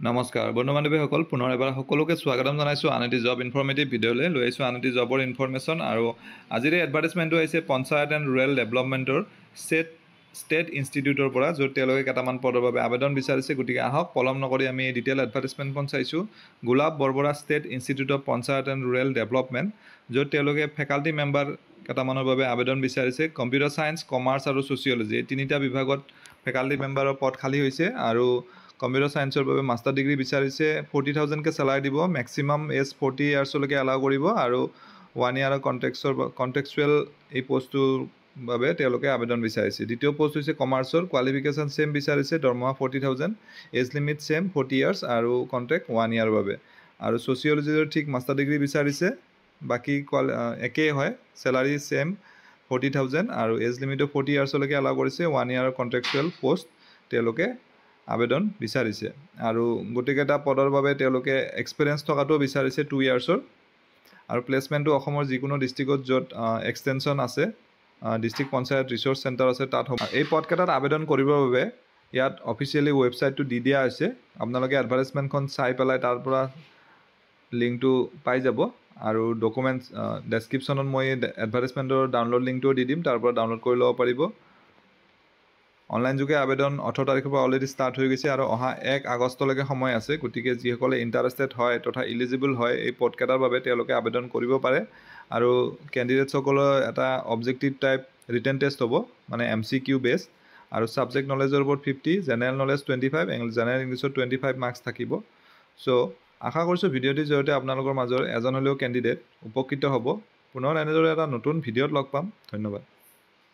নমস্কাৰ বন্ধু বান্ধৱীসকল, পুনৰ এবাৰ সকলোকে স্বাগতম জনাইছোঁ আন এটি জব ইনফৰ্মেটিভ ভিডিঅ'লৈ। লৈ আহিছোঁ আন এটি জবৰ ইনফৰমেশ্যন। আৰু আজিৰ এই এডভাৰটাইজমেণ্টটো আহিছে পঞ্চায়ত এণ্ড ৰুৰেল ডেভেলপমেণ্টৰ ষ্টেট ইনষ্টিটিউটৰ পৰা, য'ত তেওঁলোকে কেইটামান পদৰ বাবে আবেদন বিচাৰিছে। গতিকে আহক পলম নকৰি আমি এই ডিটেইল এডভাৰটাইজমেণ্টখন চাইছোঁ। Golap Borbora state institute of panchayat and rural development, য'ত তেওঁলোকে ফেকাল্টি মেম্বাৰ কেইটামানৰ বাবে আবেদন বিচাৰিছে। কম্পিউটাৰ ছায়েন্স, কমাৰ্চ আৰু ছ'চিয়লজি, এই তিনিটা বিভাগত ফেকাল্টি মেম্বাৰৰ পদ খালী হৈছে। আৰু কম্পিউটাৰ ছায়েন্সৰ বাবে মাষ্টাৰ ডিগ্ৰী বিচাৰিছে। 40,000কৈ চেলাৰি দিব। মেক্সিমাম এজ 40 ইয়াৰ্ছলৈকে এলাউ কৰিব। আৰু 1 ইয়াৰৰ কণ্টেক্সচুৱেল এই পষ্টটোৰ বাবে তেওঁলোকে আবেদন বিচাৰিছে। দ্বিতীয় পষ্ট হৈছে কমাৰ্চৰ। কোৱালিফিকেশ্যন ছেম বিচাৰিছে। দৰমহা 40,000, এজ লিমিট ছেম 40 ইয়াৰ্ছ আৰু কণ্ট্ৰেক্ট 1 ইয়াৰৰ বাবে। আৰু ছ'চিয়লজিৰ ঠিক মাষ্টাৰ ডিগ্ৰী বিচাৰিছে। বাকী একেই হয়, চেলাৰি ছেম 40,000 আৰু এজ লিমিটো 40 ইয়াৰ্ছলৈকে এলাউ কৰিছে। 1 ইয়াৰৰ কণ্ট্ৰেক্সচুৱেল পষ্ট তেওঁলোকে আবেদন বিচাৰিছে। আৰু গোটেইকেইটা পদৰ বাবে তেওঁলোকে এক্সপিৰিয়েঞ্চ থকাটোও বিচাৰিছে 2 ইয়াৰ্ছৰ। আৰু প্লেচমেণ্টটো অসমৰ যিকোনো ডিষ্ট্ৰিক্টত য'ত এক্সটেনশ্যন আছে, ডিষ্ট্ৰিক্ট পঞ্চায়ত ৰিচোৰ্চ চেণ্টাৰ আছে, তাত হ'ব। এই পদকেইটাত আবেদন কৰিবৰ বাবে ইয়াত অফিচিয়েলি ৱেবছাইটটো দি দিয়া হৈছে। আপোনালোকে এডভাৰটাইজমেণ্টখন চাই পেলাই তাৰ পৰা লিংকটো পাই যাব। আৰু ডকুমেণ্টছ ডেছক্ৰিপশ্যনত মই এডভাৰটাইজমেণ্টৰ ডাউনলোড লিংকটোও দি দিম, তাৰ পৰা ডাউনলোড কৰি ল'ব পাৰিব। অনলাইন যোগে আবেদন 18 তাৰিখৰ পৰা অলৰেডি ষ্টাৰ্ট হৈ গৈছে আৰু অহা 1 আগষ্টলৈকে সময় আছে। গতিকে যিসকলে ইণ্টাৰেষ্টেড হয় তথা ইলিজিবল হয় এই পদকেইটাৰ বাবে তেওঁলোকে আবেদন কৰিব পাৰে। আৰু কেণ্ডিডেটসকলৰ এটা অবজেক্টিভ টাইপ ৰিটেন টেষ্ট হ'ব, মানে MCQ বেছ। আৰু ছাবজেক্ট নলেজৰ ওপৰত 50, জেনেৰেল নলেজ 25, জেনেৰেল ইংলিছত 25 মাৰ্কছ থাকিব। চ' আশা কৰিছোঁ ভিডিঅ'টিৰ জৰিয়তে আপোনালোকৰ মাজৰ এজন হ'লেও কেণ্ডিডেট উপকৃত হ'ব। পুনৰ এনেদৰে এটা নতুন ভিডিঅ'ত লগ পাম। ধন্যবাদ।